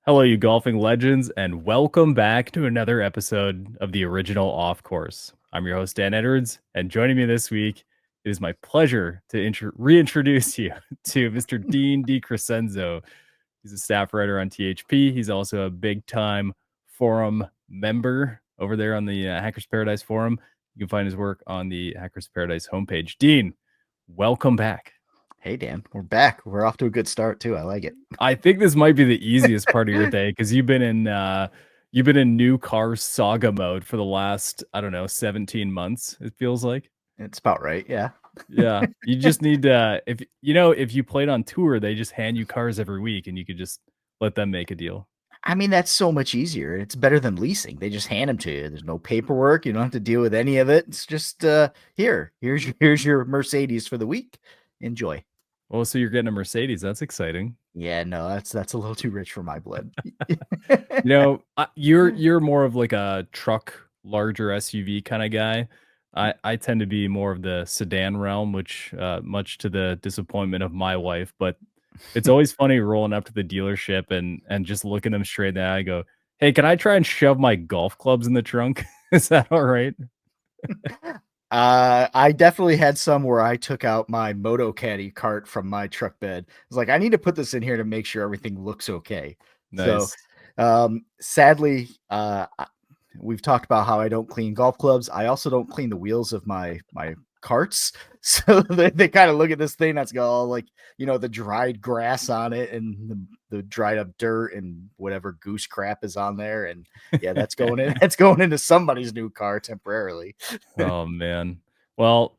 Hello, you golfing legends, and welcome back to another episode of the original Off Course. I'm your host, Dan Edwards, and joining me this week, it is my pleasure to reintroduce you to Mr. Dean DiCrescenzo. He's a staff writer on THP. He's also a big time forum member over there on the Hackers Paradise forum. You can find his work on the Hackers Paradise homepage. Dean, welcome back. Hey, Dan, we're back. We're off to a good start too. I like it. I think this might be the easiest part of your day because you've been in new car saga mode for the last, I don't know, 17 months, it feels like. It's about right. Yeah. Yeah. You just need if if you played on tour, they just hand you cars every week and you could just let them make a deal. I mean, that's so much easier. It's better than leasing. They just hand them to you. There's no paperwork. You don't have to deal with any of it. It's just here's your Mercedes for the week. Enjoy. Oh, so you're getting a Mercedes. That's exciting. Yeah, no, that's a little too rich for my blood. You're more of like a truck, larger SUV kind of guy. I tend to be more of the sedan realm, which much to the disappointment of my wife, but it's always funny rolling up to the dealership and just looking them straight in the eye. I go, "Hey, can I try and shove my golf clubs in the trunk? Is that all right?" I definitely had some where I took out my Moto Caddy cart from my truck bed. I was like, I need to put this in here to make sure everything looks okay. Nice. So, sadly, we've talked about how I don't clean golf clubs. I also don't clean the wheels of my carts. So they kind of look at this thing that's got all like, the dried grass on it and the dried up dirt and whatever goose crap is on there. And yeah, that's going in. That's going into somebody's new car temporarily. Oh man. Well,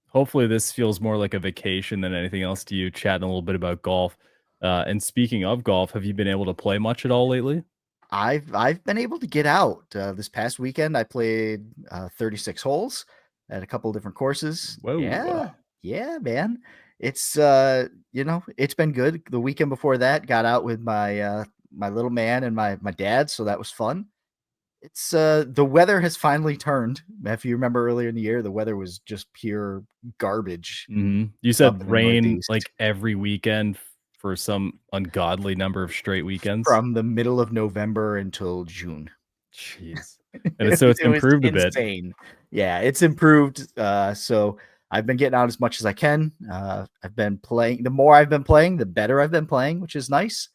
hopefully this feels more like a vacation than anything else to you, chatting a little bit about golf. And speaking of golf, have you been able to play much at all lately? I've been able to get out. This past weekend I played 36 holes at a couple of different courses. Whoa. Yeah, man. It's it's been good. The weekend before that, got out with my little man and my dad, so that was fun. It's the weather has finally turned. If you remember earlier in the year, the weather was just pure garbage You up said in the rain Northeast like every weekend for some ungodly number of straight weekends. from the middle of November until June. Jeez. And it's It was improved a bit. insane. Yeah, it's improved. So I've been getting out as much as I can. I've been playing. The more I've been playing, the better I've been playing, which is nice.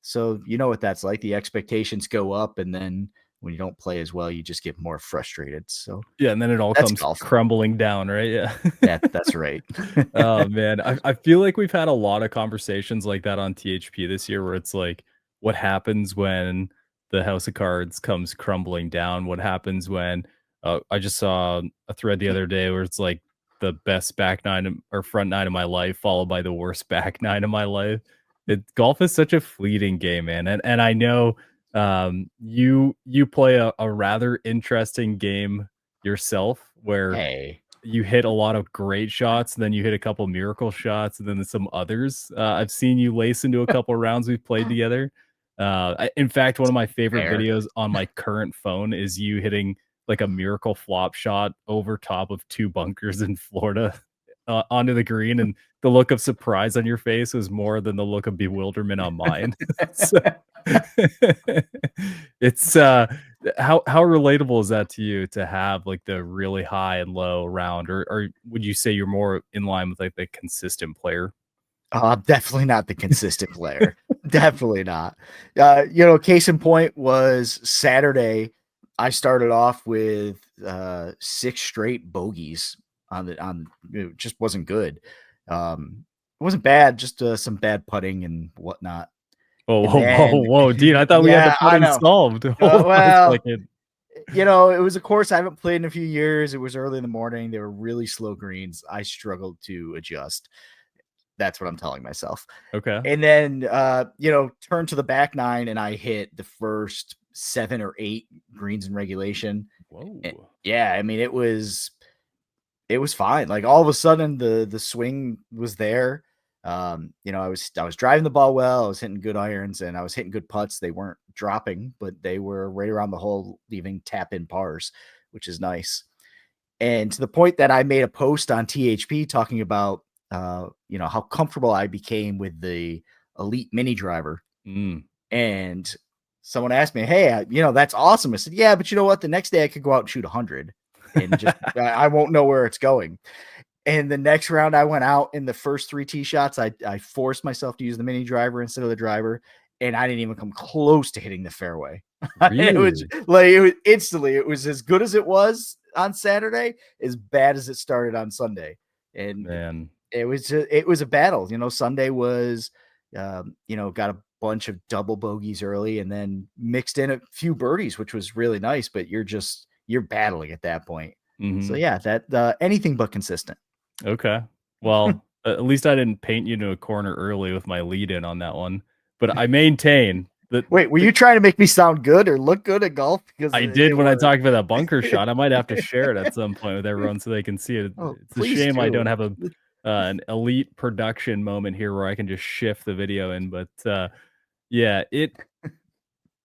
So you know what that's like. The expectations go up, and then when you don't play as well, you just get more frustrated. So Yeah, and then it all that's comes golf. crumbling down, right? Yeah. That's right. Oh man, I feel like we've had a lot of conversations like that on THP this year where it's like, what happens when the house of cards comes crumbling down? What happens when I just saw a thread the other day where it's like the best back nine or front nine of my life, followed by the worst back nine of my life. Golf is such a fleeting game, man. And I know you play a rather interesting game yourself where Hey, you hit a lot of great shots, and then you hit a couple miracle shots, and then some others. I've seen you lace into a couple rounds we've played together. In fact, one of my favorite fair. videos on my current phone is you hitting like a miracle flop shot over top of two bunkers in Florida onto the green, and the look of surprise on your face was more than the look of bewilderment on mine. So, it's how relatable is that to you to have like the really high and low round, or would you say you're more in line with like the consistent player? Definitely not the consistent player. Definitely not. Case in point was Saturday. I started off with 6 straight bogeys it just wasn't good. It wasn't bad, just some bad putting and whatnot. Whoa, And whoa, whoa, then, whoa, Dean! I thought we had the yeah, I putting know. solved. Hold on a Well, second. it was a course I haven't played in a few years. It was early in the morning. They were really slow greens. I struggled to adjust. That's what I'm telling myself. Okay. And then, turn to the back nine, and I hit the first 7 or 8 greens in regulation. Whoa. Yeah, I mean, it was fine. Like all of a sudden, the swing was there. I was driving the ball well. I was hitting good irons, and I was hitting good putts. They weren't dropping, but they were right around the hole, leaving tap in pars, which is nice. And to the point that I made a post on THP talking about how comfortable I became with the Elite Mini Driver. And someone asked me, "Hey, that's awesome." I said, "Yeah, but you know what? The next day I could go out and shoot 100 and just I won't know where it's going." And the next round I went out in the first 3 tee shots, I forced myself to use the mini driver instead of the driver, and I didn't even come close to hitting the fairway. It was Really? like it was instantly, it was as good as it was on Saturday, as bad as it started on Sunday. And Man. it was a battle. Sunday was got a bunch of double bogeys early and then mixed in a few birdies, which was really nice, but you're battling at that point. So Mhm. yeah, that anything but consistent. Okay. Well, at least I didn't paint you into a corner early with my lead in on that one, but I maintain that Wait, were the you trying to make me sound good or look good at golf? Because I did it when I was. talked about that bunker shot. I might have to share it at some point with everyone so they can see it. Oh, It's a please shame I don't do. have an elite production moment here where I can just shift the video in, but, yeah,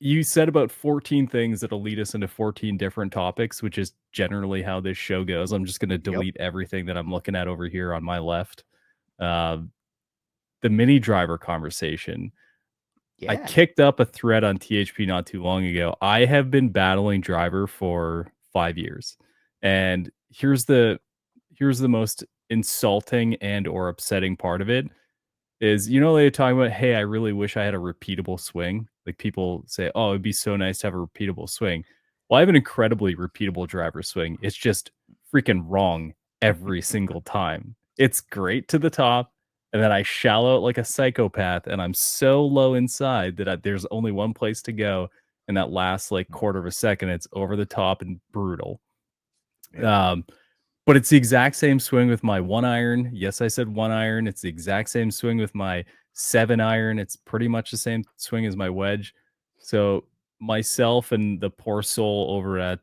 you said about 14 things that'll lead us into 14 different topics, which is generally how this show goes. I'm just gonna Yep. delete everything that I'm looking at over here on my left. Um, the mini driver conversation. I Yeah. kicked up a thread on THP not too long ago. I have been battling driver for 5 years. And here's the most insulting and or upsetting part of it is, they're talking about, "Hey, I really wish I had a repeatable swing." Like, people say, "Oh, it'd be so nice to have a repeatable swing." Well, I have an incredibly repeatable driver swing. It's just freaking wrong every single time. It's great to the top, and then I shallow it like a psychopath, and I'm so low inside that there's only one place to go, and that last, like, quarter of a second, it's over the top and brutal. Yep. Um, but it's the exact same swing with my 1 iron. Yes, I said 1 iron. It's the exact same swing with my 7 iron. It's pretty much the same swing as my wedge. So, myself and the poor soul over at,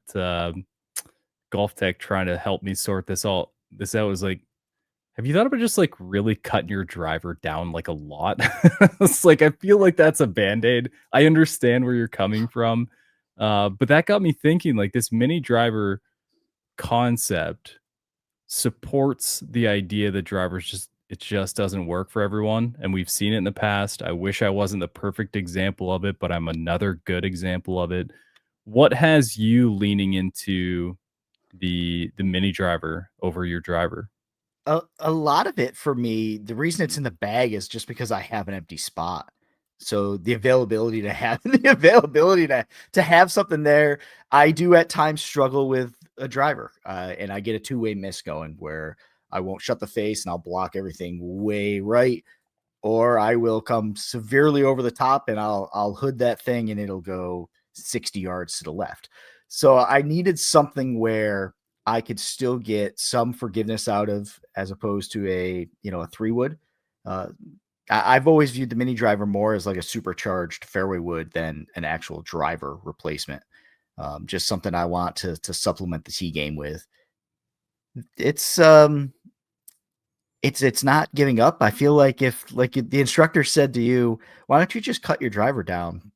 Golf Tech trying to help me sort this out was like, "Have you thought about just, like, really cutting your driver down, like, a lot?" It's like, I feel like that's a Band-Aid. I understand where you're coming from, but that got me thinking, like, this mini driver concept supports the idea that drivers it just doesn't work for everyone, and we've seen it in the past. I wish I wasn't the perfect example of it, but I'm another good example of it. What has you leaning into the mini driver over your driver? A lot of it for me, the reason it's in the bag is just because I have an empty spot. So the availability to have the availability to have something there, I do at times struggle with a driver, and I get a two-way miss going where I won't shut the face and I'll block everything way right, or I will come severely over the top and I'll hood that thing and it'll go 60 yards to the left. So I needed something where I could still get some forgiveness out of, as opposed to a 3 wood. Uh, I've always viewed the mini driver more as like a supercharged fairway wood than an actual driver replacement. Just something I want to supplement the tee game with. It's it's not giving up. I feel like if like the instructor said to you, "Why don't you just cut your driver down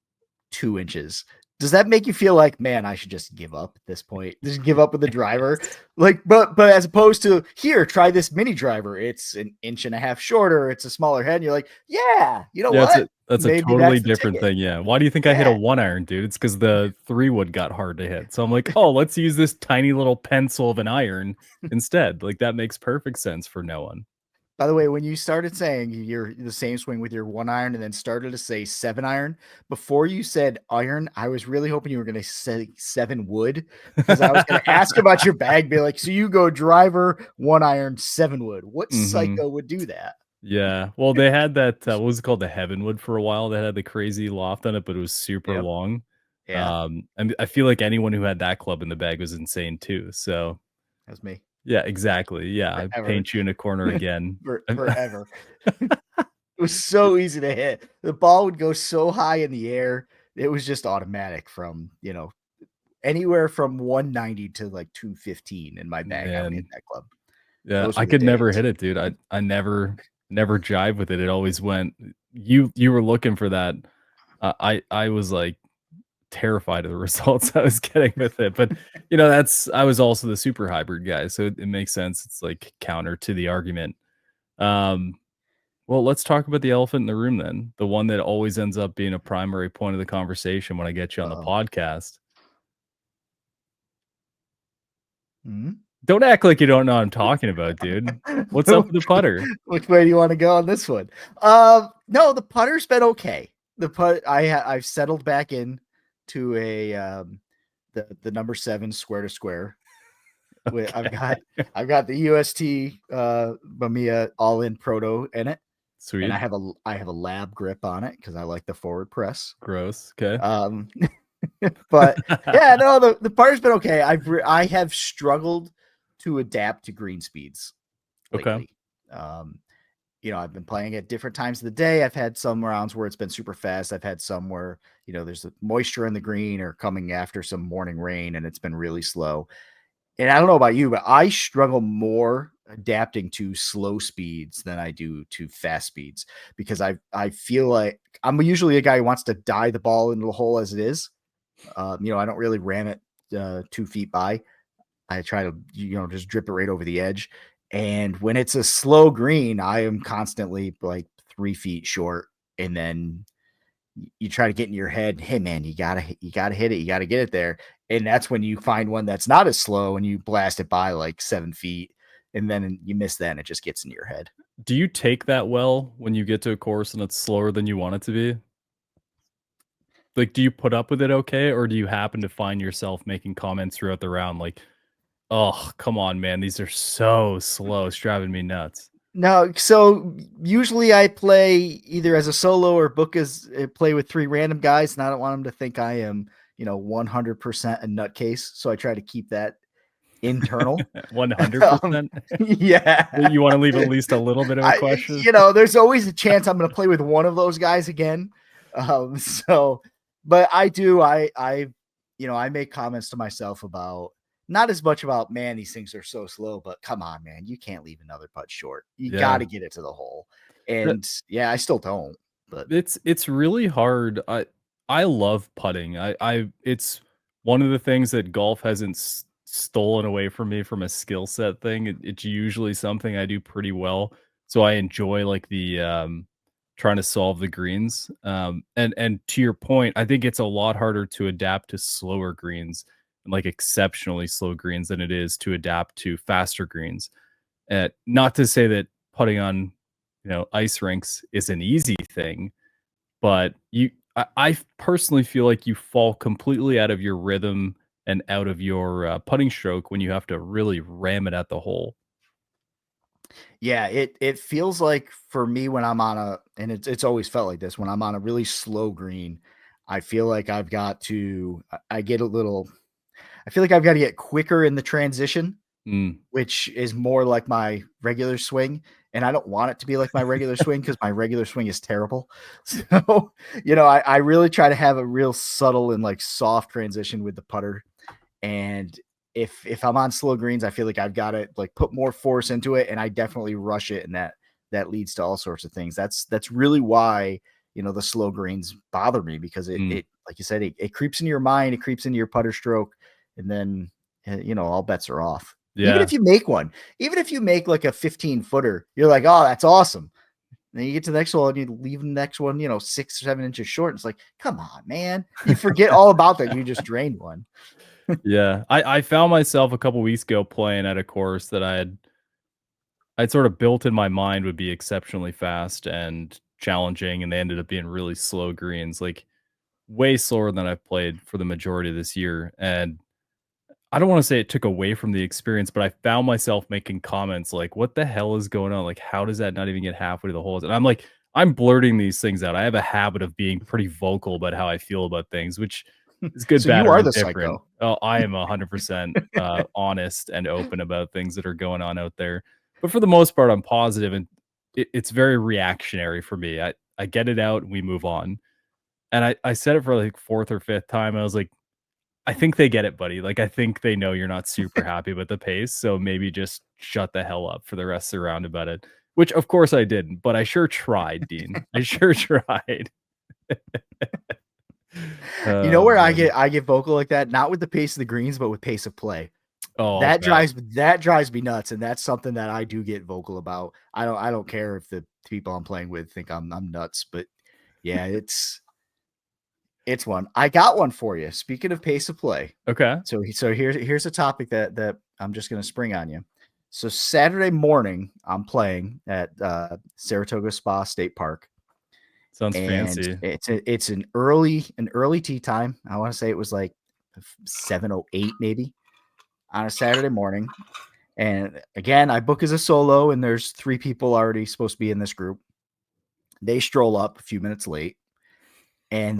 2 inches?" Does that make you feel like, "Man, I should just give up at this point? Just give up with the driver?" Like, but as opposed to, "Here, try this mini driver. It's an inch and a half shorter. It's a smaller head." And you're like, "Yeah, you know Yeah, what? that's a Maybe totally that's the different ticket." thing, yeah. Why do you think I hit a Yeah. 1 iron, dude? It's because the 3 wood got hard to hit. So I'm like, "Oh, let's use this tiny little pencil of an iron instead." Like, that makes perfect sense for no one. By the way, when you started saying you're the same swing with your 1 iron and then started to say 7 iron, before you said iron, I was really hoping you were gonna say 7 wood, because I was gonna ask about your bag, be like, "So you go driver, 1 iron, 7 wood. What Mhm. psycho would do that?" Yeah. Well, they had that, what was it called? The Heavenwood for a while. That had the crazy loft on it, but it was super Yep. long. Yeah, And I feel like anyone who had that club in the bag was insane too. So, that's me. yeah, exactly. Yeah, I Forever. paint you in a corner again. Forever. It was so easy to hit. The ball would go so high in the air, it was just automatic from, anywhere from 190 to, like, 215 in my bag, I would hit Man. that club. Yeah, Those I were the could never days. hit it, dude. I never jive with it. It always went you were looking for that. I was, like, terrified of the results I was getting with it, but, I was also the super hybrid guy, so it makes sense. It's, like, counter to the argument. Um, Well, let's talk about the elephant in the room then. The one that always ends up being a primary point of the conversation when I get you on the Uh-oh. podcast. Mhm. Don't act like you don't know what I'm talking about, dude. What's up with the putter? Which way do you wanna go on this one? No, the putter's been okay. I've settled back in to the number 7 square to square. I've got Okay. the UST, Mamiya All-In Proto in it, and Sweet. I have a lab grip on it because I like the forward press. Gross. Okay. Um, but yeah, no, the putter's been okay. I have struggled to adapt to green speeds Okay. lately. Um, I've been playing at different times of the day. I've had some rounds where it's been super fast. I've had some where, there's moisture in the green or coming after some morning rain and it's been really slow. And I don't know about you, but I struggle more adapting to slow speeds than I do to fast speeds because I feel like I'm usually a guy who wants to die the ball into the hole as it is. I don't really ram it 2 feet by. I try to, just drip it right over the edge. And when it's a slow green, I am constantly like 3 feet short. And then you try to get in your head, hey man, you gotta hit it, you gotta get it there. And that's when you find one that's not as slow and you blast it by like 7 feet, and then you miss that and it just gets in your head. Do you take that well when you get to a course and it's slower than you want it to be? Like, do you put up with it okay, or do you happen to find yourself making comments throughout the round like, "Oh, come on, man, these are so slow, it's driving me nuts." No, so usually I play either as a solo or book as play with 3 random guys, and I don't want them to think I am, 100% a nutcase. So I try to keep that internal. um, 100%? yeah. You wanna leave at least a little bit of a question? There's always a chance I'm going to play with one of those guys again. So, but I do, I make comments to myself about not as much about, man, these things are so slow, but come on, man, you can't leave another putt short. You got Yeah. to get it to the hole. And yeah, I still don't, but It's really hard. I love putting. I it's one of the things that golf hasn't stolen away from me from a skill set thing. It's usually something I do pretty well. So I enjoy like the trying to solve the greens. And to your point, I think it's a lot harder to adapt to slower greens and like exceptionally slow greens than it is to adapt to faster greens. Not to say that putting on, ice rinks is an easy thing, but I personally feel like you fall completely out of your rhythm and out of your putting stroke when you have to really ram it at the hole. yeah, it feels like for me when I'm on and it's always felt like this when I'm on a really slow green, I feel like I've got to, I get a little, I feel like I've got to get quicker in the transition, Mm, which is more like my regular swing. And I don't want it to be like my regular swing because my regular swing is terrible. So, I really try to have a real subtle and like soft transition with the putter. And if I'm on slow greens, I feel like I've got to like put more force into it, and I definitely rush it, and that leads to all sorts of things. That's really why the slow greens bother me because mm, it like you said it creeps into your mind, it creeps into your putter stroke, and then all bets are off. Even yeah, if you make one, even if you make like a 15-footer, you're like, oh, that's awesome. And then you get to the next one, and you leave the next one, 6 or 7 inches short. It's like, come on, man. You forget all about that. You just drained one. yeah. I found myself a couple weeks ago playing at a course that I'd sort of built in my mind would be exceptionally fast and challenging, and they ended up being really slow greens, like way slower than I've played for the majority of this year. And I don't wanna say it took away from the experience, but I found myself making comments like, "What the hell is going on? Like, how does that not even get halfway to the holes?" And I'm like, I'm blurting these things out. I have a habit of being pretty vocal about how I feel about things, which is good, So bad, you or are the indifferent. psycho. Oh, I am 100% honest and open about things that are going on out there. But for the most part, I'm positive, and it's very reactionary for me. I get it out and we move on. And I said it for like 4th or 5th time. I was like, I think they get it, buddy. Like, I think they know you're not super happy with the pace, so maybe just shut the hell up for the rest of the round about it. Which, of course, I didn't, but I sure tried, Dean. I sure tried. You know Oh, where man. I get vocal like that? Not with the pace of the greens, but with pace of play. Oh, I'll bet. That drives me nuts, and that's something that I do get vocal about. I don't care if the people I'm playing with think I'm nuts, but yeah, it's one. I got one for you. Speaking of pace of play, Okay. so here's a topic that I'm just gonna spring on you. So Saturday morning, I'm playing at Saratoga Spa State Park, Sounds and fancy. it's an early tea time. I want to say it was like 7:08 maybe on a Saturday morning. And again, I book as a solo, and there's 3 people already supposed to be in this group. They stroll up a few minutes late, and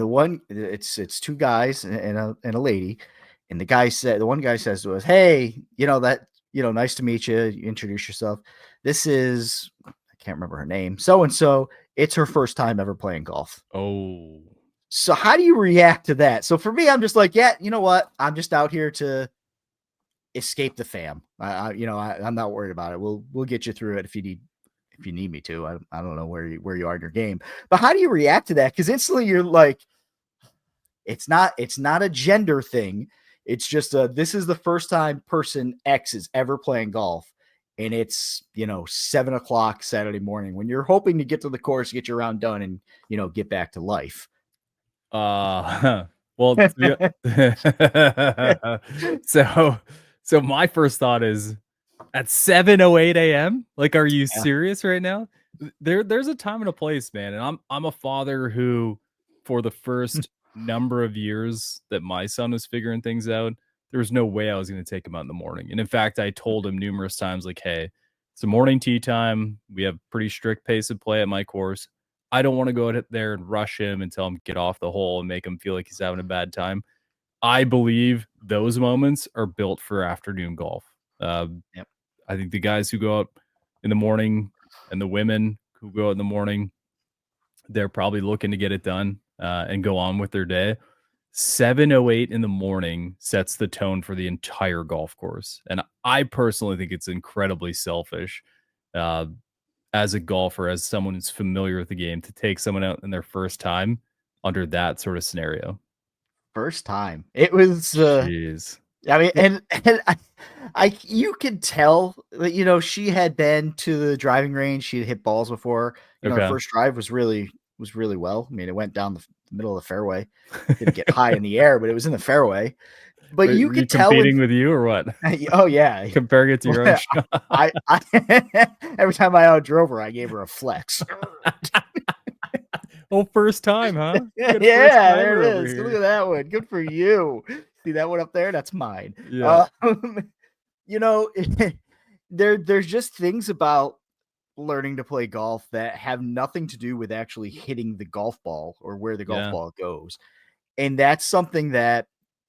it's 2 guys and a lady. And the one guy says to us, "Hey, nice to meet you. You introduce yourself. This is I can't remember her name, so and so. It's her first time ever playing golf." Oh. So how do you react to that? So for me, I'm just like, yeah, you know what? I'm just out here to escape the fam. I'm not worried about it. We'll get you through it if you need me to. I don't know where you are in your game, but how do you react to that? Because instantly you're like, it's not a gender thing. It's just this is the first time person X is ever playing golf, and it's 7 o'clock Saturday morning when you're hoping to get to the course, get your round done, and get back to life. Well, so so my first thought is at 7:08 AM? Like, are you Yeah. serious right now? There's a time and a place, man, and I'm a father who, for the first number of years that my son was figuring things out, there was no way I was gonna take him out in the morning, and in fact, I told him numerous times, like, "Hey, it's a morning tea time, we have pretty strict pace of play at my course. I don't wanna go out there and rush him and tell him get off the hole and make him feel like he's having a bad time." I believe those moments are built for afternoon golf. Yep. I think the guys who go out in the morning and the women who go out in the morning, they're probably looking to get it done and go on with their day. 7:08 in the morning sets the tone for the entire golf course, and I personally think it's incredibly selfish uh, as a golfer, as someone who's familiar with the game, to take someone out in their first time under that sort of scenario. First time. It was Jeez. I mean, Well, and you could tell that, she had been to the driving range. She had hit balls before. Her okay. first drive was really well. I mean, it went down the middle of the fairway. Didn't get high in the air, but it was in the fairway. But you Were you could tell when competing with you or what? oh yeah. Comparing it to your own shot? I every time I outdrove her, I gave her a flex. Oh, first time, huh? Got a first Yeah, there timer it over is. Look here. at that one. Good for you. See that one up there? That's mine. Yeah, Um, you know, there's just things about learning to play golf that have nothing to do with actually hitting the golf ball or where the golf yeah. ball goes. And that's something that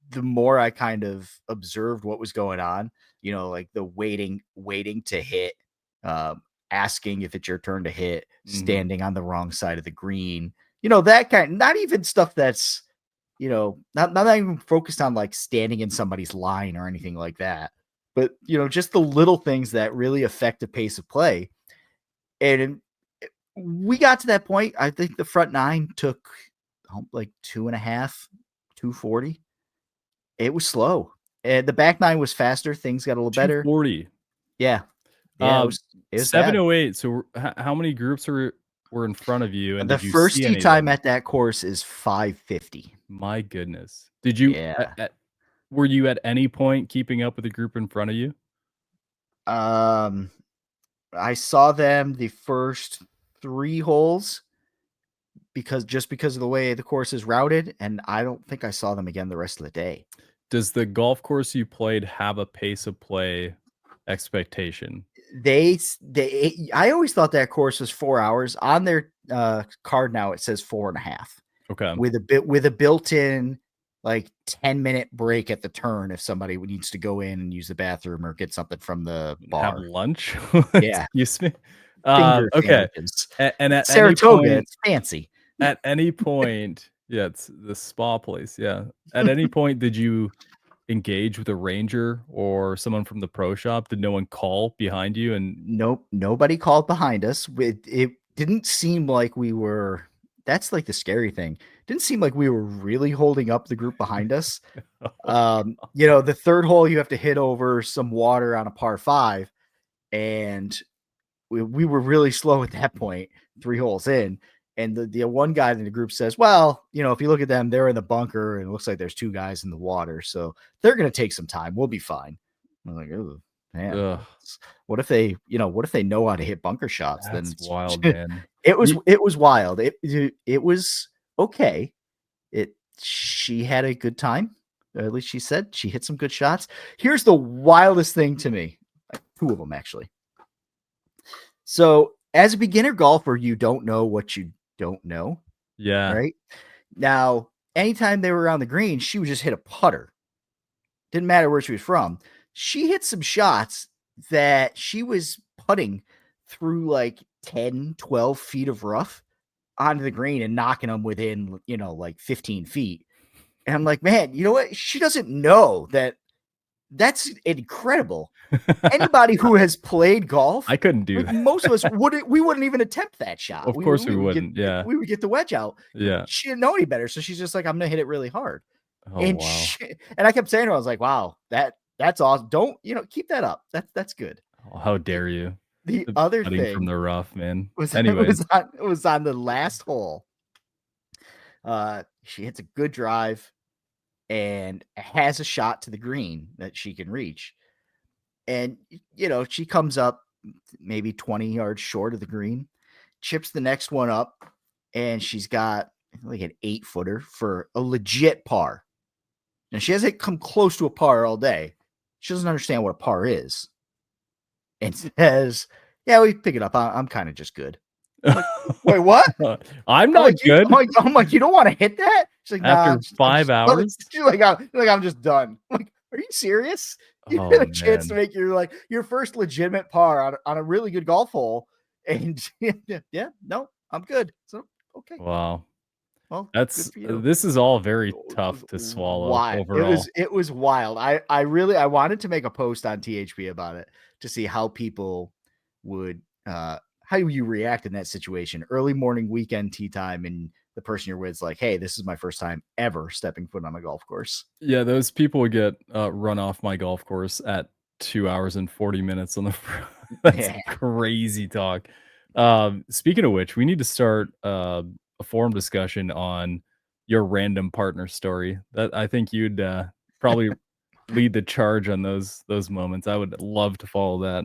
the more I kind of observed what was going on, like the waiting to hit, asking if it's your turn to hit, Mhm. standing on the wrong side of the green, that kind, not even stuff that's, not even focused on like standing in somebody's line or anything like that. But, just the little things that really affect the pace of play. And we got to that point. I think the front nine took like 2.5, 240. It was slow. And the back nine was faster. Things got a little better. 240. Yeah. Yeah, Um, it was bad. 708, so how many groups were in front of you, and The did you first see tee any of time them? at that course is 550. My goodness. Did you Yeah. were you at any point keeping up with the group in front of you? Um, I saw them the first 3 holes because of the way the course is routed, and I don't think I saw them again the rest of the day. Does the golf course you played have a pace of play expectation? I always thought that course was 4 hours. On their, card now, it says 4.5 Okay. with a built-in, like, 10-minute break at the turn if somebody needs to go in and use the bathroom or get something from the Have bar. lunch? Yeah, Excuse me? finger Okay. sandwiches. And at any Saratoga, point it's fancy. yeah, it's the spa place, yeah. At any point, did you engage with a ranger or someone from the pro shop? Did no one call behind you? And Nope, nobody called behind us. It didn't seem like we were that's like the scary thing. Didn't seem like we were really holding up the group behind us. The third hole you have to hit over some water on a par 5, and we were really slow at that point, 3 holes in. And the one guy in the group says, well, if you look at them, they're in the bunker and it looks like there's 2 guys in the water. So they're going to take some time. We'll be fine. I'm like, oh, man, Ugh, what if they know how to hit bunker shots? Then that's wild, man. it was wild. It was okay. She had a good time. Or at least she said she hit some good shots. Here's the wildest thing to me. 2 of them, actually. So as a beginner golfer, you don't know what you don't know. Yeah. Right. Now, anytime they were around the green, she would just hit a putter. Didn't matter where she was from. She hit some shots that she was putting through like 10, 12 feet of rough onto the green and knocking them within, like 15 feet. And I'm like, man, you know what? She doesn't know that. That's incredible. Anybody who has played golf, I couldn't do that. most of us wouldn't even attempt that shot. Of course we wouldn't. We would get the wedge out. Yeah. She didn't know any better, so she's just like, I'm gonna hit it really hard. Oh, And wow. and I kept saying to her, I was like, wow, that's awesome. Don't keep that up. That's good. Oh, how dare you? The other Putting thing from the rough, man. was Anyways. it was on the last hole. She hits a good drive and has a shot to the green that she can reach. And, she comes up maybe 20 yards short of the green, chips the next one up, and she's got like an 8-footer for a legit par. And she hasn't come close to a par all day. She doesn't understand what a par is. And says, yeah, we pick it up. I'm kind of just good. I'm like, wait, what? I'm not good. I'm like, you don't want to hit that? She's like, After 5 hours? She's like, I'm just done. I'm like, are you serious? You had a chance to make your first legitimate par on a really good golf hole, and yeah, no, I'm good. So okay. Wow. Well, this is all very tough to swallow. Wild. Overall. It was wild. I wanted to make a post on THP about it to see how people would how you react in that situation. Early morning weekend tee time, and the person you're with is like, hey, this is my first time ever stepping foot on a golf course. Yeah, those people would get run off my golf course at 2 hours and 40 minutes on the front. That's crazy talk. Speaking of which, we need to start a forum discussion on your random partner story. That I think you'd probably lead the charge on those moments. I would love to follow that.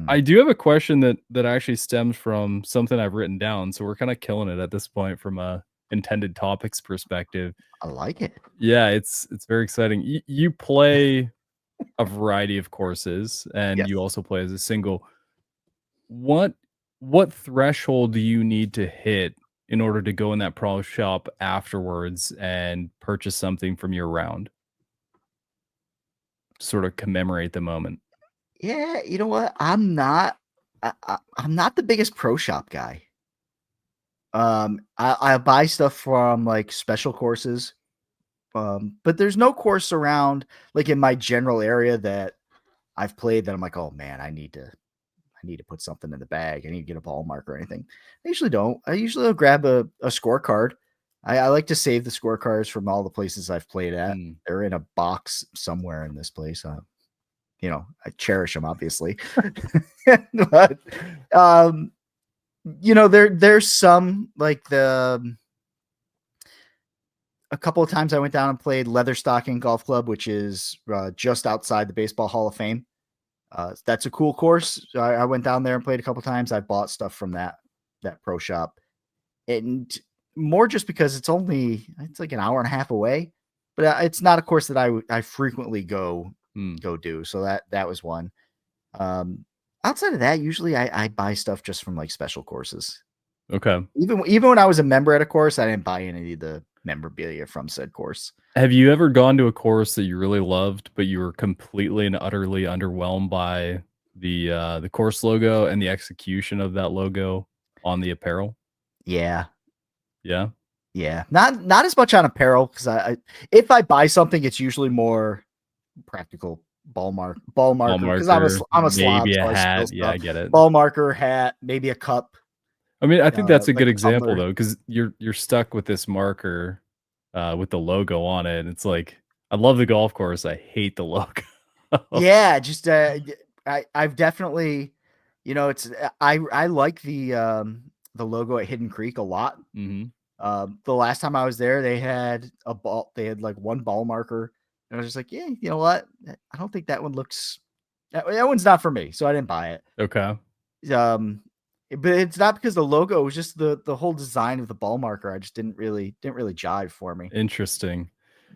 I do have a question that actually stems from something I've written down, so we're kind of killing it at this point from a intended topics perspective. I like it. Yeah, it's very exciting. You play a variety of courses, and Yes. you also play as a single. What threshold do you need to hit in order to go in that pro shop afterwards and purchase something from your round? Sort of commemorate the moment. Yeah, you know what? I'm not the biggest pro shop guy. I buy stuff from like special courses. But there's no course around like in my general area that I've played that I'm like, oh man, I need to put something in the bag. I need to get a ball mark or anything. I usually don't. I usually will grab a scorecard. I like to save the scorecards from all the places I've played at. They're in a box somewhere in this place. I cherish them, obviously. But there's some like a couple of times I went down and played Leatherstocking Golf Club, which is just outside the Baseball Hall of Fame. That's a cool course. I went down there and played a couple of times. I bought stuff from that pro shop, and more just because it's like an hour and a half away, but it's not a course that I frequently go do. So that was one. Outside of that, usually I buy stuff just from like special courses. Okay. Even when I was a member at a course, I didn't buy any of the memorabilia from said course. Have you ever gone to a course that you really loved, but you were completely and utterly underwhelmed by the course logo and the execution of that logo on the apparel? Yeah. Yeah. Yeah. Not as much on apparel, because if I buy something, it's usually more practical. Ball marker, because I'm a slob. Maybe so a hat. Yeah, I get it. Ball marker, hat, maybe a cup. I mean, I think that's a like good a example tumbler. though, because you're stuck with this marker, with the logo on it, and it's like, I love the golf course, I hate the logo. Yeah, just I've definitely, it's I like the logo at Hidden Creek a lot. Mhm. The last time I was there, they had like one ball marker, and I was just like, yeah, you know what? I don't think that one looks that one's not for me, so I didn't buy it. Okay. Um, but it's not because the logo, it was just the whole design of the ball marker. I just didn't really jive for me. Interesting.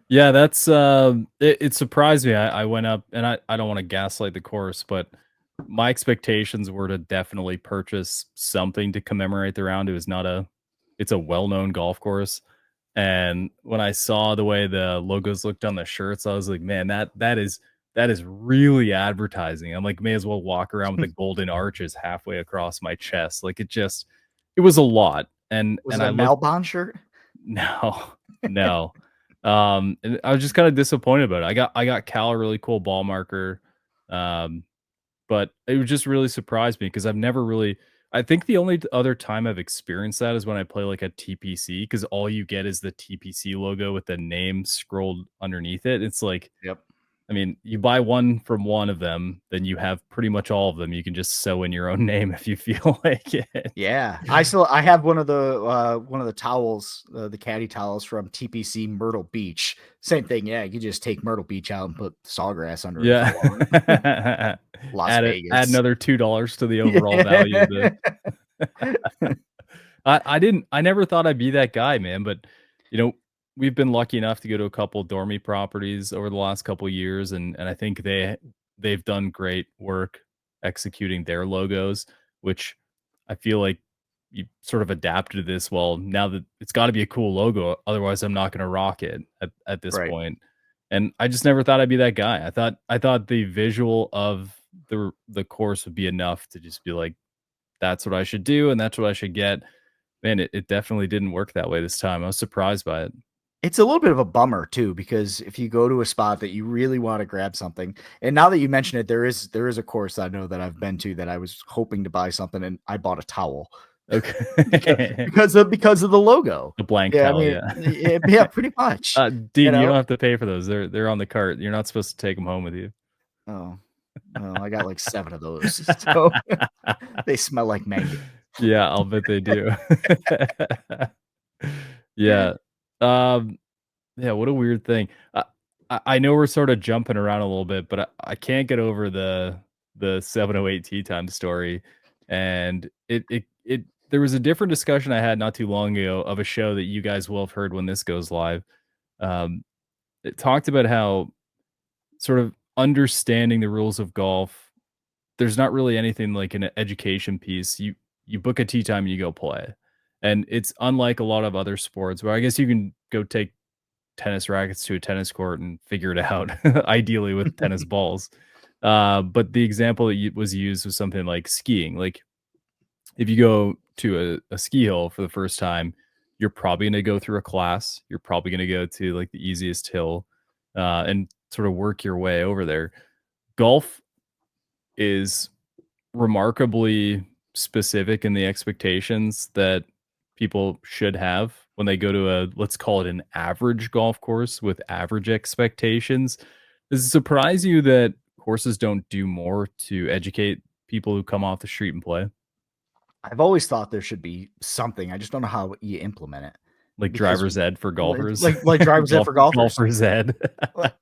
Yeah, that's, it surprised me. I went up and I don't wanna gaslight the course, but my expectations were to definitely purchase something to commemorate the round. It's a well-known golf course, and when I saw the way the logos looked on the shirts, I was like, "Man, that is really advertising." I'm like, "May as well walk around with the golden arches halfway across my chest." Like, it was a lot, Was and it a I looked. Malbon shirt? No, no. And I was just kinda disappointed about it. I got Cal a really cool ball marker, um, but it was just really surprised me because I've never really. I think the only other time I've experienced that is when I play, like, a TPC, because all you get is the TPC logo with the name scrolled underneath it. It's like, Yep. I mean, you buy one from one of them, then you have pretty much all of them. You can just sew in your own name if you feel like it. Yeah, I have one of the towels, the caddy towels from TPC Myrtle Beach. Same thing, yeah, you just take Myrtle Beach out and put sawgrass under it if you Yeah. want. Las Add Vegas. another $2 to the overall value of the. Yeah. I never thought I'd be that guy, man, but, you know, we've been lucky enough to go to a couple dormy properties over the last couple years, and I think they've done great work executing their logos, which I feel like you sort of adapted to this. Well, now that it's gotta be a cool logo, otherwise I'm not gonna rock it at this Right. point. And I just never thought I'd be that guy. I thought the visual of the course would be enough to just be like, "That's what I should do, and that's what I should get." Man, it definitely didn't work that way this time. I was surprised by it. It's a little bit of a bummer too, because if you go to a spot that you really wanna grab something, and now that you mention it, there is a course I know that I've been to that I was hoping to buy something, and I bought a towel Okay. because of the logo. The blank Yeah, I towel, mean, yeah. yeah, pretty much, you Dude, you don't know? have to pay for those. They're on the cart. You're not supposed to take them home with you. Oh, well, I got like 7 of those, so they smell like mango. Yeah, I'll bet they do. Yeah. Um, yeah, what a weird thing. I know we're sorta jumping around a little bit, but I can't get over the 708 tea time story, and it there was a different discussion I had not too long ago of a show that you guys will have heard when this goes live. Um, it talked about how sort of understanding the rules of golf, there's not really anything like an education piece. You book a tee time and you go play. And it's unlike a lot of other sports where I guess you can go take tennis rackets to a tennis court and figure it out, ideally with tennis balls. But the example that was used was something like skiing. Like if you go to a ski hill for the first time, you're probably going to go through a class. You're probably going to go to like the easiest hill, and sort of work your way over there. Golf is remarkably specific in the expectations that people should have when they go to a, let's call it, an average golf course with average expectations. Does it surprise you that courses don't do more to educate people who come off the street and play? I've always thought there should be something, I just don't know how you implement it, Like because driver's ed for like golfers? like driver's ed for golfers. Golfer's ed. Like,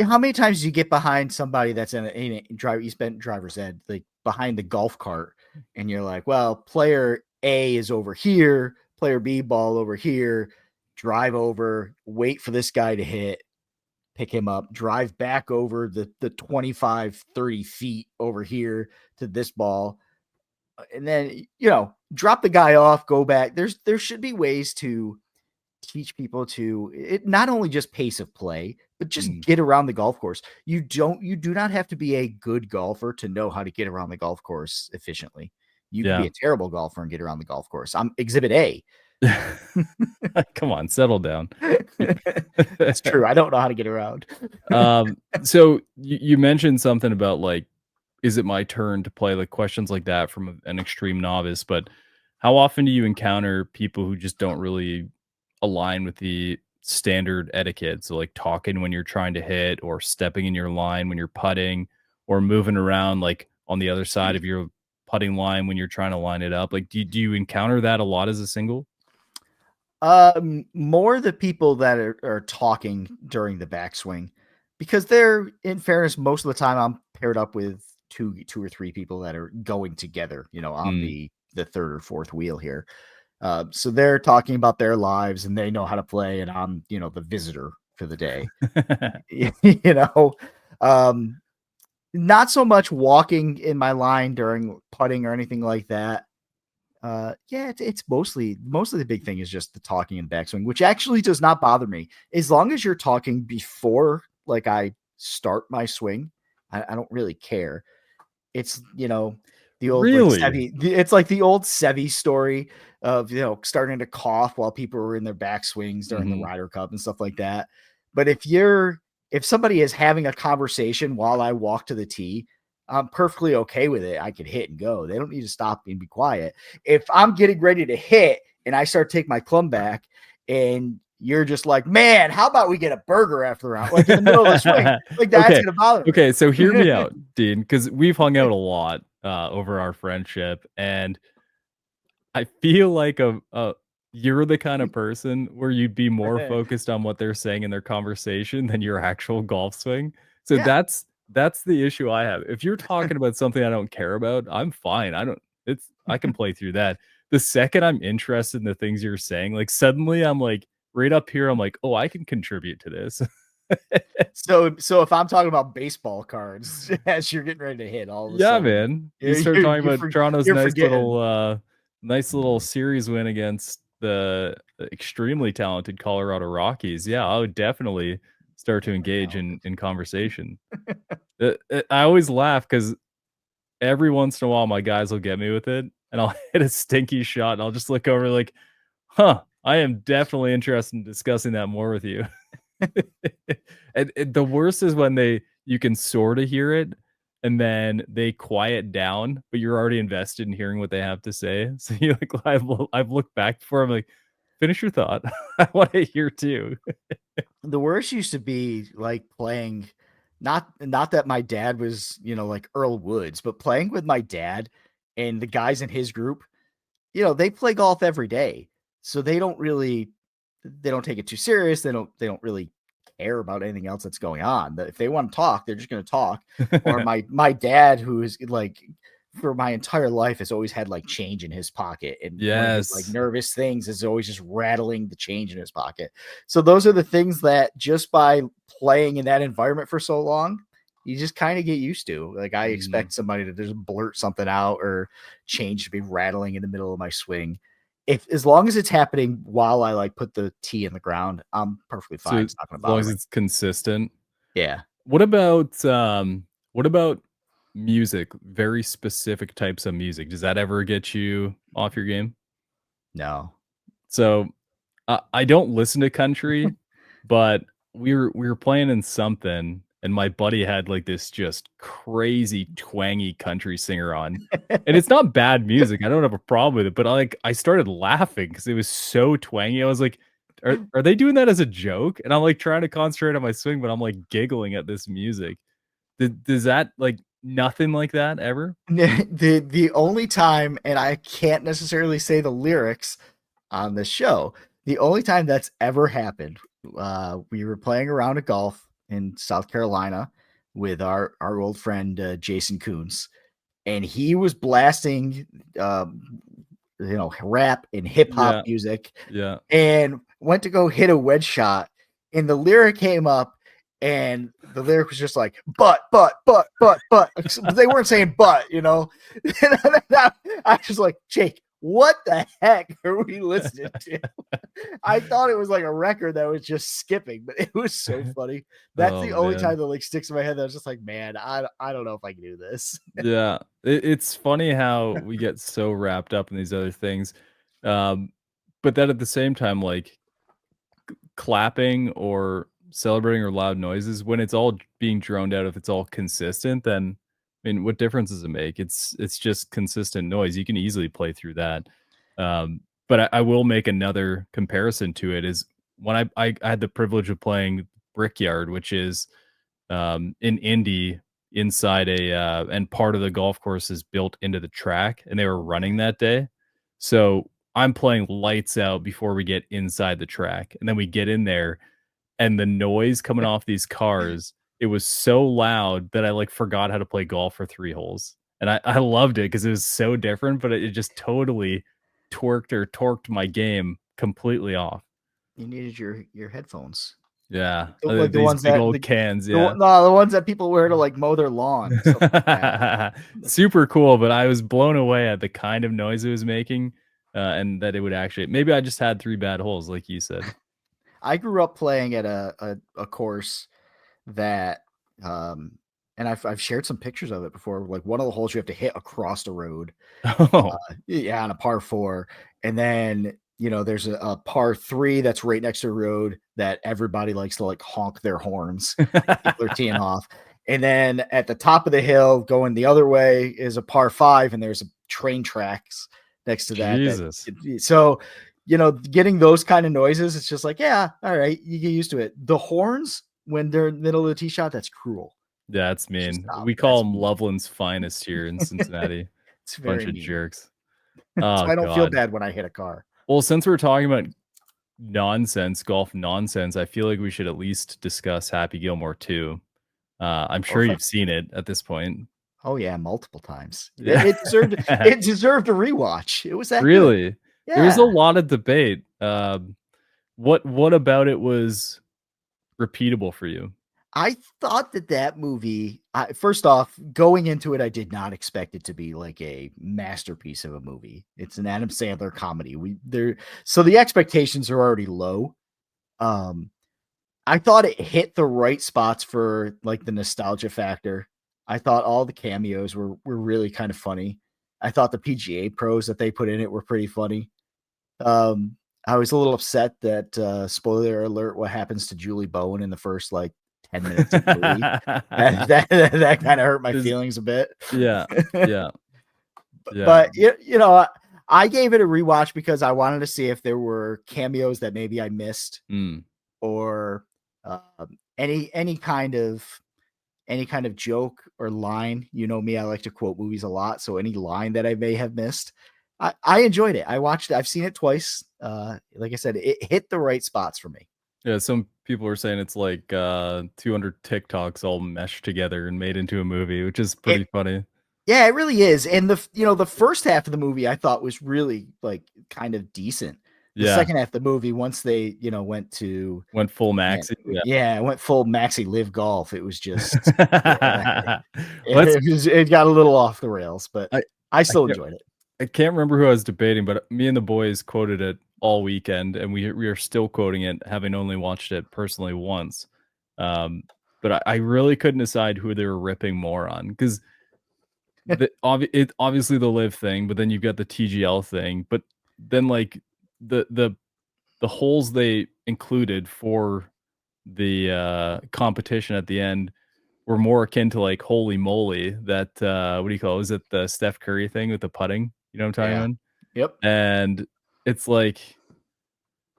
how many times do you get behind somebody that's in a driver you spent driver's ed, like, behind the golf cart, and you're like, "Well, player A is over here, player B ball over here, drive over, wait for this guy to hit, pick him up, drive back over the 25, 30 feet over here to this ball, and then, drop the guy off, go back." There should be ways to teach people to it, not only just pace of play, but just Mm, get around the golf course. You do not have to be a good golfer to know how to get around the golf course efficiently. You could be yeah. a terrible golfer and get around the golf course. I'm exhibit A. Come on, settle down. It's true. I don't know how to get around. So you mentioned something about like, is it my turn to play? Like questions like that from an extreme novice. But How often do you encounter people who just don't really align with the standard etiquette? So, like, talking when you're trying to hit, or stepping in your line when you're putting, or moving around, like, on the other side of your putting line when you're trying to line it up? Like, do you encounter that a lot as a single? More the people that are talking during the backswing, because they're, in fairness, most of the time I'm paired up with two or three people that are going together, on Mm. the third or fourth wheel here. So they're talking about their lives and they know how to play, and I'm, the visitor for the day. you know, um, Not so much walking in my line during putting or anything like that. Yeah, it's mostly the big thing is just the talking and backswing, which actually does not bother me as long as you're talking before like I start my swing. I don't really care. It's the old like Really? Sevy. It's like the old Sevy story of starting to cough while people were in their backswings during the Mhm. Ryder Cup and stuff like that. But if somebody is having a conversation while I walk to the tee, I'm perfectly okay with it. I can hit and go. They don't need to stop and be quiet. If I'm getting ready to hit and I start to take my clumb back and you're just like, man, how about we get a burger after the round? Like in the middle of the swing, like that's Okay. gonna bother Okay, so hear me. me out, Dean, because 'cause we've hung out a lot, over our friendship, and I feel like you're the kind of person where you'd be more focused on what they're saying in their conversation than your actual golf swing. So Yeah. that's the issue I have. If you're talking about something I don't care about, I'm fine. I can play through that. The second I'm interested in the things you're saying, like, suddenly I'm like, right up here, I'm like, "Oh, I can contribute to this." So if I'm talking about baseball cards as you're getting ready to hit, all of a Yeah, sudden man. You you're start you're talking you're, about for, Toronto's you're forgetting. nice little series win against the extremely talented Colorado Rockies. Yeah, I would definitely start to They were engage talented. in conversation. I always laugh because every once in a while, my guys will get me with it, and I'll hit a stinky shot, and I'll just look over like, "Huh, I am definitely interested in discussing that more with you." And the worst is when you can sorta hear it, and then they quiet down, but you're already invested in hearing what they have to say. So you like, I've looked back before, I'm like, "Finish your thought. I wanna hear too." The worst used to be like playing, not that my dad was, like Earl Woods, but playing with my dad and the guys in his group, they play golf every day. So they don't take it too serious. They don't really care about anything else that's going on. But if they want to talk, they're just going to talk. Or my dad, who is like for my entire life has always had like change in his pocket, and one of his like Yes. nervous things is always just rattling the change in his pocket. So those are the things that just by playing in that environment for so long, you just kind of get used to. Like I Mhm. expect somebody to just blurt something out or change to be rattling in the middle of my swing. If as long as it's happening while I like put the tee in the ground, I'm perfectly So, fine. as It's not going to long bother as me. it's consistent. Yeah. What about, what about music? Very specific types of music. Does that ever get you off your game? No. So, I don't listen to country, but we were playing in something, and my buddy had, like, this just crazy twangy country singer on, and it's not bad music, I don't have a problem with it, but, I started laughing because it was so twangy, I was like, "Are they doing that as a joke?" And I'm, like, trying to concentrate on my swing, but I'm, like, giggling at this music. Does that, like, nothing like that ever? The only time, and I can't necessarily say the lyrics on this show, the only time that's ever happened, we were playing around at golf in South Carolina with our old friend Jason Coons, and he was blasting, rap and hip hop Yeah, music, yeah. and went to go hit a wedge shot, and the lyric came up, and the lyric was just like but. They weren't saying but. And I was like, Jake, what the heck are we listening to? I thought it was like a record that was just skipping, but it was so funny. That's Oh, the only man. time that like sticks in my head. That I was just like, man, I don't know if I can do this. Yeah, it's funny how we get so wrapped up in these other things, um, but then at the same time, like, clapping or celebrating or loud noises, when it's all being drowned out, if it's all consistent, then, I mean, what difference does it make? It's just consistent noise, you can easily play through that. But I will make another comparison to it is when I had the privilege of playing Brickyard, which is in Indy inside and part of the golf course is built into the track, and they were running that day. So I'm playing lights out before we get inside the track, and then we get in there, and the noise coming off these cars, it was so loud that I, like, forgot how to play golf for 3 holes, and I loved it because it was so different, but it just totally torqued my game completely off. You needed your headphones. Yeah, Like the these ones big that old cans, the yeah. no, the ones that people wear to, like, mow their lawn and stuff like that. Super cool, but I was blown away at the kind of noise it was making, and that it would actually maybe I just had 3 bad holes, like you said. I grew up playing at a course that, um and I've shared some pictures of it before, like, one of the holes you have to hit across the road. Oh. Yeah, on a par 4, and then, there's a par 3 that's right next to the road that everybody likes to, like, honk their horns when people are teeing off, and then at the top of the hill going the other way is a par 5, and there's train tracks next to that Jesus. so, getting those kind of noises, it's just like, yeah, all right, you get used to it. The horns, when they're in the middle of the tee shot, that's cruel. Yeah, that's You should mean. stop. We call That's them mean. Loveland's finest here in Cincinnati. It's Bunch very of mean. jerks. So Oh I don't feel god. bad when I hit a car. Well, since we're talking about nonsense, golf nonsense, I feel like we should at least discuss Happy Gilmore 2. I'm sure Okay. you've seen it at this point. Oh, yeah, multiple times. It Yeah. it deserved it deserved a rewatch. It was that good. Really? There was a Yeah. lot of debate. What about it was repeatable for you? I thought that movie, first off, going into it, I did not expect it to be like a masterpiece of a movie. It's an Adam Sandler comedy. So the expectations are already low. Um, I thought it hit the right spots for, like, the nostalgia factor. I thought all the cameos were really kind of funny. I thought the PGA pros that they put in it were pretty funny. Um, I was a little upset that, spoiler alert, what happens to Julie Bowen in the first, like, 10 minutes of the movie. That kinda hurt my Is feelings a bit. yeah, yeah, yeah. But, I gave it a rewatch because I wanted to see if there were cameos that maybe I missed, Mm. or, any kind of joke or line. You know me, I like to quote movies a lot, so any line that I may have missed, I enjoyed it. I watched it. I've seen it twice. Like I said, it hit the right spots for me. Yeah, some people are saying it's like, 200 TikToks all meshed together and made into a movie, which is It pretty funny. Yeah, it really is. And the first half of the movie I thought was really, like, kind of decent. The Yeah, second half of the movie, once they, went to, went full man, maxi, yeah. yeah, went full maxi live golf. It was just, yeah, Well, it got a little off the rails, but I I I still can't enjoyed it. I can't remember who I was debating, but me and the boys quoted it all weekend, and we are still quoting it, having only watched it personally once. Um, but I really couldn't decide who they were ripping more on because obviously the live thing, but then you've got the TGL thing, but then like the the the holes they included for the competition at the end were more akin to like holy moly that what do you call it? Was it the Steph Curry thing with the putting? You know what I'm talking Yeah. about? Yep. And it's like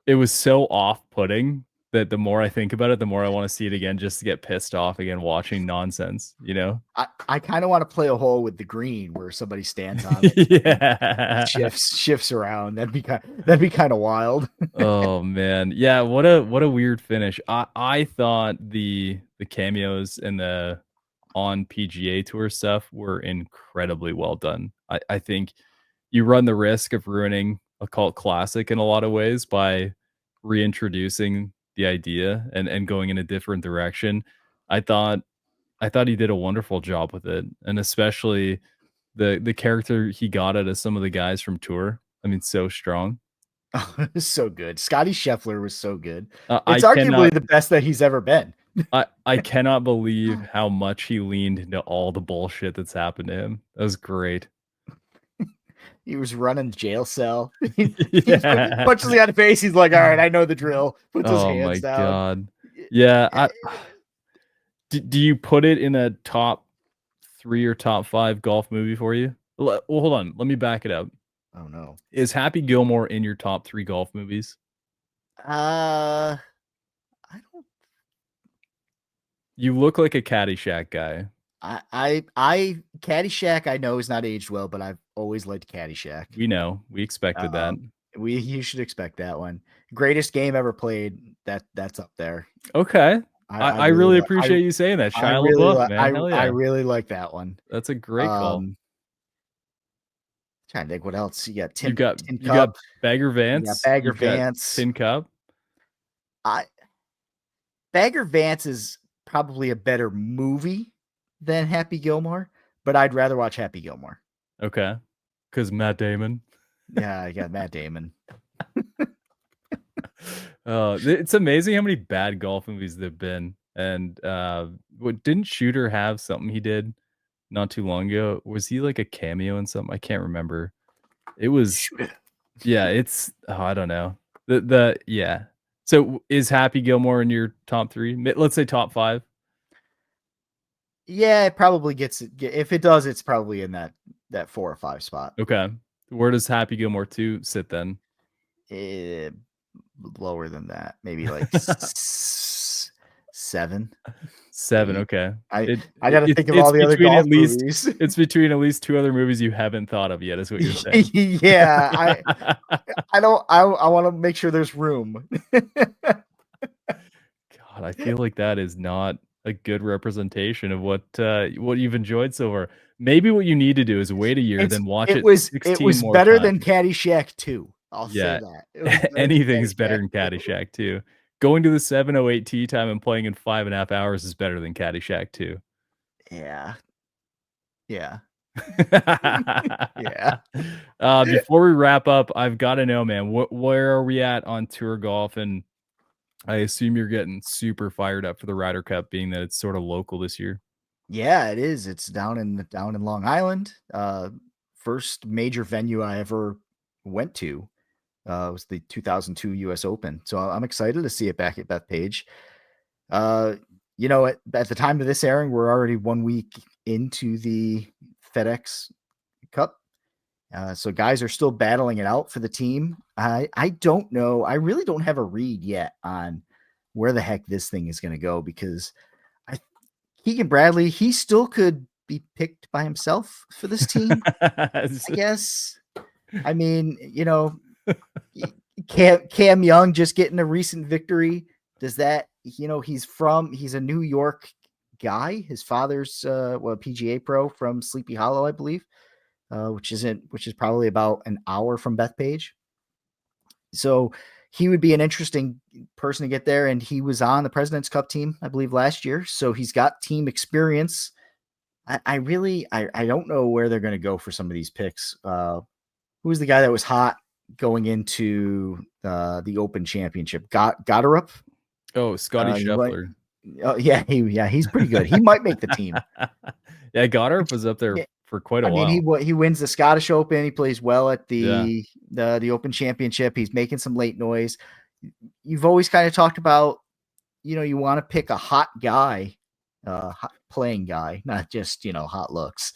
it was so off-putting that the more I think about it, the more I wanna see it again just to get pissed off again watching nonsense, you know? I kind of want to play a hole with the green where somebody stands on it and Yeah. shifts around. That'd be kind of wild. Oh, man. Yeah, what a weird finish. I thought the cameos and the on PGA Tour stuff were incredibly well done. I think you run the risk of ruining a cult classic in a lot of ways by reintroducing the idea and going in a different direction. I thought I thought he did a wonderful job with it, and especially the character he got out of some of the guys from Tour. I mean, so strong. It was so good. Scotty Scheffler was so good. I It's cannot arguably the best that he's ever been. I cannot believe how much he leaned into all the bullshit that's happened to him. That was great. He was running jail cell. He Yeah. punches the guy in the face. He's like, "All right, I know the drill." Puts his Oh hands my down. god. Yeah, do you put it in a top 3 or top 5 golf movie for you? Well, hold on, let me back it up. Oh no. Is Happy Gilmore in your top 3 golf movies? I don't. You look like a Caddyshack guy. Caddyshack. I know is not aged well, but I've always liked Caddyshack. We know. We expected that. You should expect that one. Greatest game ever played. That's up there. Okay. I really appreciate you saying that. I Shia really LaBeouf, man. Hell I yeah. really like that one. That's a great call. Trying to think what else. You got You Tin got Cup. Bagger You got Vance. Bagger You've got Vance. Tin Cup. Bagger Vance is probably a better movie than Happy Gilmore, but I'd rather watch Happy Gilmore. Okay. Because Matt Damon. Yeah, I got Matt Damon. It's amazing how many bad golf movies there've been. And what didn't Shooter have something he did not too long ago? Was he like a cameo in something? I can't remember. It was yeah, it's I don't know. Yeah. So is Happy Gilmore in your top 3? Let's say top 5. Yeah, it probably gets it. If it does, it's probably in that 4 or 5 spot. Okay. Where does Happy Gilmore 2 sit then? Lower than that, maybe like 7. 7, okay. I gotta think of all the other golf movies. It's between at least 2 other movies you haven't thought of yet, is what you're saying. Yeah, I want to make sure there's room. God, I feel like that is not a good representation of what you've enjoyed so far. Maybe what you need to do is wait a year, then watch it 16 more better times. than Caddyshack 2. I'll say that. Anything's better than Caddyshack 2. Going to the 7:08 tee time and playing in 5.5 hours is better than Caddyshack 2. Yeah. Yeah. Before we wrap up, I've got to know, man, where are we at on tour golf? And I assume you're getting super fired up for the Ryder Cup, being that it's sort of local this year. Yeah, it is. It's down in Long Island. First major venue I ever went to. Was the 2002 U.S. Open. So I'm excited to see it back at Bethpage. At the time of this airing, we're already 1 week into the FedEx Cup. So guys are still battling it out for the team. I don't know. I really don't have a read yet on where the heck this thing is going to go, because Keegan Bradley, he still could be picked by himself for this team. I guess. I mean, Cam Young just getting a recent victory. Does that, he's a New York guy. His father's PGA pro from Sleepy Hollow, I believe, which is probably about an hour from Bethpage. So he would be an interesting person to get there. And he was on the President's Cup team, I believe, last year. So he's got team experience. I don't know where they're going to go for some of these picks. Who was the guy that was hot going into the Open Championship? Goddard? Oh, Scotty Scheffler. He's pretty good. He might make the team. Yeah, Goddard was up there for quite a while. He wins the Scottish Open. He plays well at the Open Championship. He's making some late noise. You've always kind of talked about, you want to pick a hot guy, hot playing guy, not just, hot looks.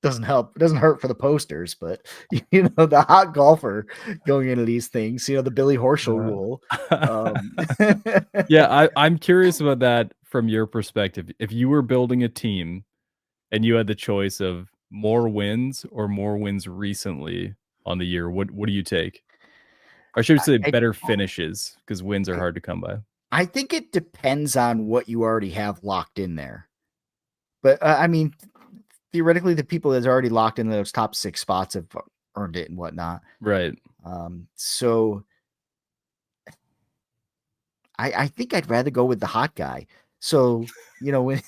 Doesn't help. It doesn't hurt for the posters, but the hot golfer going into these things, the Billy Horschel rule. Yeah, I'm curious about that from your perspective. If you were building a team and you had the choice of more wins or more wins recently on the year, what do you take? Or should I say better finishes, because wins are hard to come by. I think it depends on what you already have locked in there. But I mean, theoretically, the people that's already locked in those top 6 spots have earned it and whatnot. Right. So I think I'd rather go with the hot guy. So, when,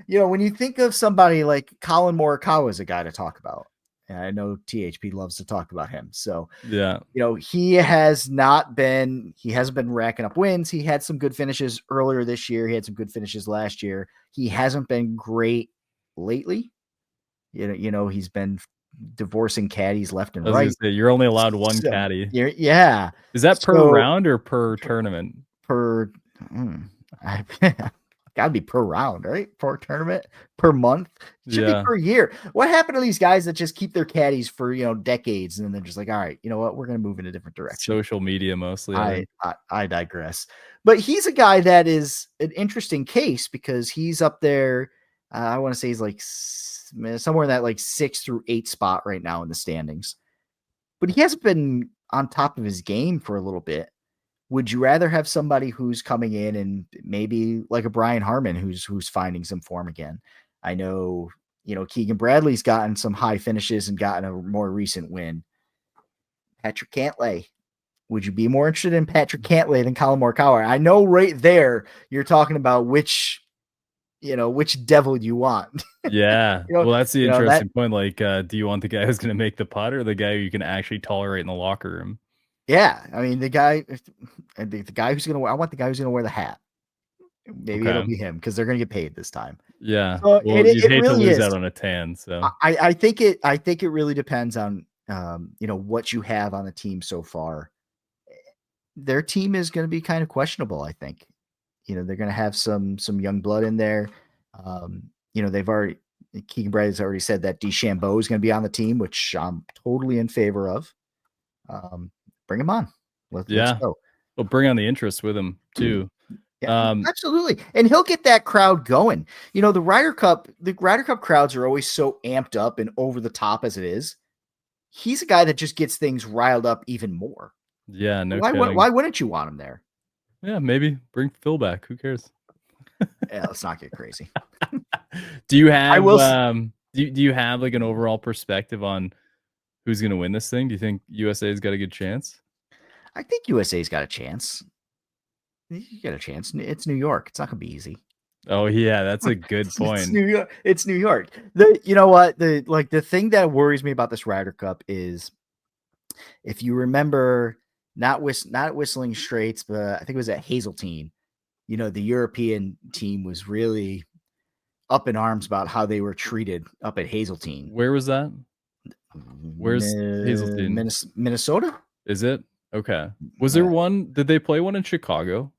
when you think of somebody like Colin Morikawa is a guy to talk about. And I know THP loves to talk about him. So, yeah, he hasn't been racking up wins. He had some good finishes earlier this year. He had some good finishes last year. He hasn't been great lately. He's been divorcing caddies left and right. Say, you're only allowed one caddy. Yeah. Is that per round or per tournament? Per Gotta be per round, right? Per tournament, per month. Should be Yeah. per year. What happened to these guys that just keep their caddies for decades and then they're just like, all right, you know what? We're gonna move in a different direction. Social media mostly, I think. I digress. But he's a guy that is an interesting case because he's up there. I want to say he's like somewhere in that like 6 through 8 spot right now in the standings. But he hasn't been on top of his game for a little bit. Would you rather have somebody who's coming in and maybe like a Brian Harmon who's finding some form again? I know, Keegan Bradley's gotten some high finishes and gotten a more recent win. Patrick Cantlay. Would you be more interested in Patrick Cantlay than Colin Morikawa? I know right there you're talking about which devil you want. Yeah. Well, that's the that interesting point. Like, do you want the guy who's gonna make the putt or the guy who you can actually tolerate in the locker room? Yeah, I mean the guy who's gonna I want the guy who's gonna wear the hat. Maybe it'll Okay. be him because they're gonna get paid this time. Yeah. So Well, you'd it hate to really lose is. out on a tan, so I think it really depends on what you have on the team so far. Their team is going to be kind of questionable. I think they're going to have some young blood in there. They've already Keegan Bradley's already said that DeChambeau is going to be on the team, which I'm totally in favor of. Bring him on. Let's go. Well, bring on the interest with him too. Yeah, absolutely. And he'll get that crowd going. The Ryder Cup crowds are always so amped up and over the top as it is. He's a guy that just gets things riled up even more. Yeah, no kidding. Why wouldn't you want him there? Yeah, maybe bring Phil back. Who cares? Yeah, let's not get crazy. Do you have I will do you have like an overall perspective on who's going to win this thing? Do you think USA's got a good chance? I think USA's got a chance. You got a chance. It's New York. It's not gonna be easy. Oh yeah, that's a good point. It's New York. It's New York. You know what? The thing that worries me about this Ryder Cup is, if you remember, not Whistling Straits, but I think it was at Hazeltine. The European team was really up in arms about how they were treated up at Hazeltine. Where was that? Where's Hazeltine? Minnesota? Is it? Okay. Was there one? Did they play one in Chicago?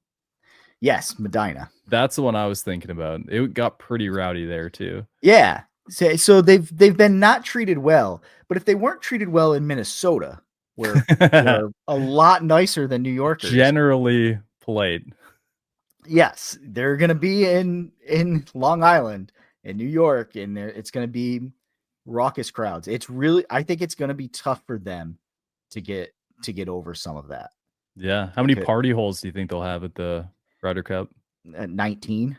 Yes, Medina. That's the one I was thinking about. It got pretty rowdy there too. Yeah. So they've been not treated well, but if they weren't treated well in Minnesota, where we're a lot nicer than New Yorkers, generally polite. Yes, they're going to be in Long Island, in New York, and it's going to be raucous crowds. I think it's going to be tough for them to get over some of that. Yeah. How many party holes do you think they'll have at the Ryder Cup? 19.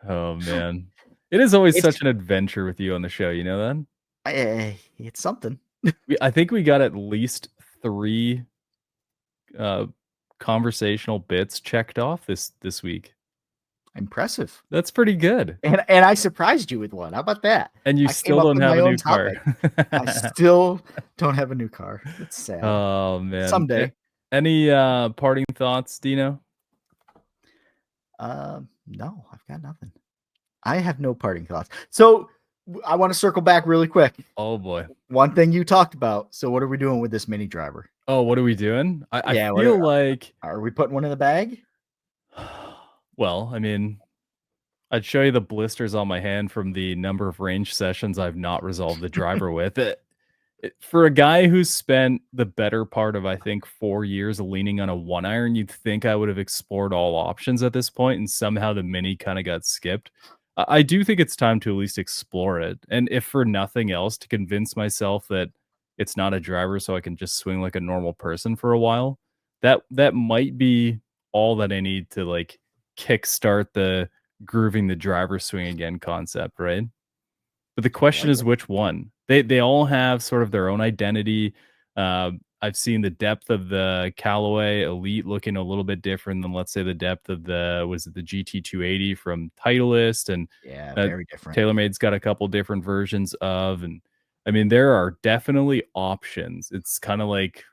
Oh man, it is always such an adventure with you on the show. You know that? It's something. I think we got at least 3 conversational bits checked off this week. Impressive. That's pretty good. And I surprised you with one. How about that? And you still don't have a new car. I still don't have a new car. It's sad. Oh man. Someday. Any parting thoughts, Dino? No, I've got nothing. I have no parting thoughts. So I want to circle back really quick. Oh boy. One thing you talked about. So what are we doing with this mini driver? Oh, what are we doing? I feel like, are we putting one in the bag? Well, I mean, I'd show you the blisters on my hand from the number of range sessions I've not resolved the driver with. For a guy who's spent the better part of, I think, 4 years leaning on a 1-iron, you'd think I would have explored all options at this point, and somehow the mini kind of got skipped. I do think it's time to at least explore it. And if for nothing else, to convince myself that it's not a driver so I can just swing like a normal person for a while, that might be all that I need to like kickstart the grooving the driver swing again concept, right? But the question is which one? They all have sort of their own identity. I've seen the depth of the Callaway Elite looking a little bit different than, let's say, the depth of the GT280 from Titleist, and very different. TaylorMade's got a couple different versions of, and I mean there are definitely options. It's kind of like,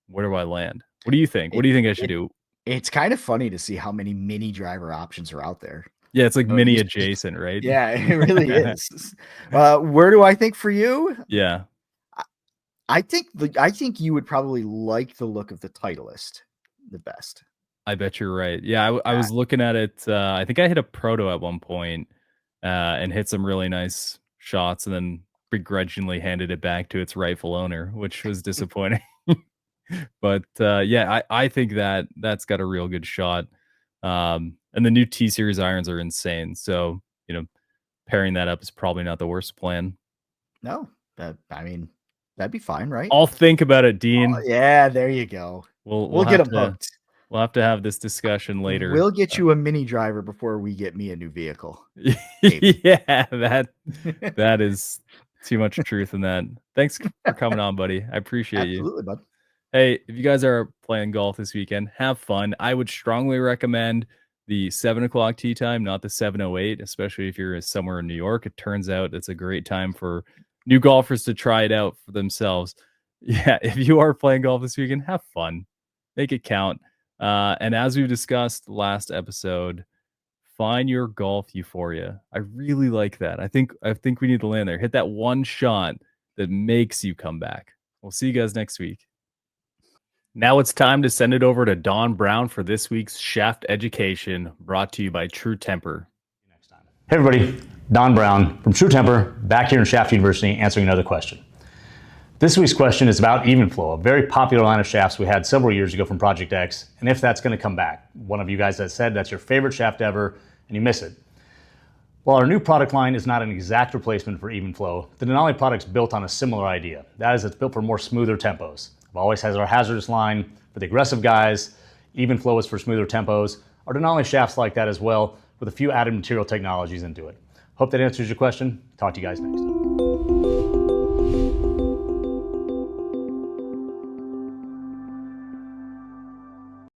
where do I land? What do you think? What do you think I should do? It's kind of funny to see how many mini driver options are out there. Yeah, it's like mini adjacent, right? Yeah, it really is. Where do I think for you? Yeah. I think you would probably like the look of the Titleist the best. I bet you're right. Yeah, I Uh, was looking at it, I think I hit a proto at one point, and hit some really nice shots and then begrudgingly handed it back to its rightful owner, which was disappointing. But, yeah, I think that that's got a real good shot. And the new T series irons are insane, so, you know, pairing that up is probably not the worst plan. no, I mean, that'd be fine, right? I'll think about it, Oh, Dean. yeah, there you go. We'll We'll we'll get have them to hooked. we'll have to have this discussion later. We'll get you a mini driver before we get me a new vehicle. Maybe. Yeah, that is too much truth in that. Thanks for coming on, buddy. I appreciate you. Absolutely, bud. Hey, if you guys are playing golf this weekend, have fun. I would strongly recommend the 7 o'clock tee time, not the 7:08, especially if you're somewhere in New York. It turns out it's a great time for new golfers to try it out for themselves. Yeah, if you are playing golf this weekend, have fun. Make it count. And as we discussed last episode, find your golf euphoria. I really like that. I think we need to land there. Hit that one shot that makes you come back. We'll see you guys next week. Now it's time to send it over to Don Brown for this week's Shaft Education, brought to you by True Temper. Hey everybody, Don Brown from True Temper, back here in Shaft University answering another question. This week's question is about even flow, a very popular line of shafts we had several years ago from Project X, and if that's going to come back. One of you guys has said that's your favorite shaft ever, and you miss it. While our new product line is not an exact replacement for even flow, the Denali product's built on a similar idea. That is, it's built for more smoother tempos. It always has our hazardous line for the aggressive guys. Even flow is for smoother tempos. Our Denali shaft's like that as well, with a few added material technologies into it. Hope that answers your question. Talk to you guys next.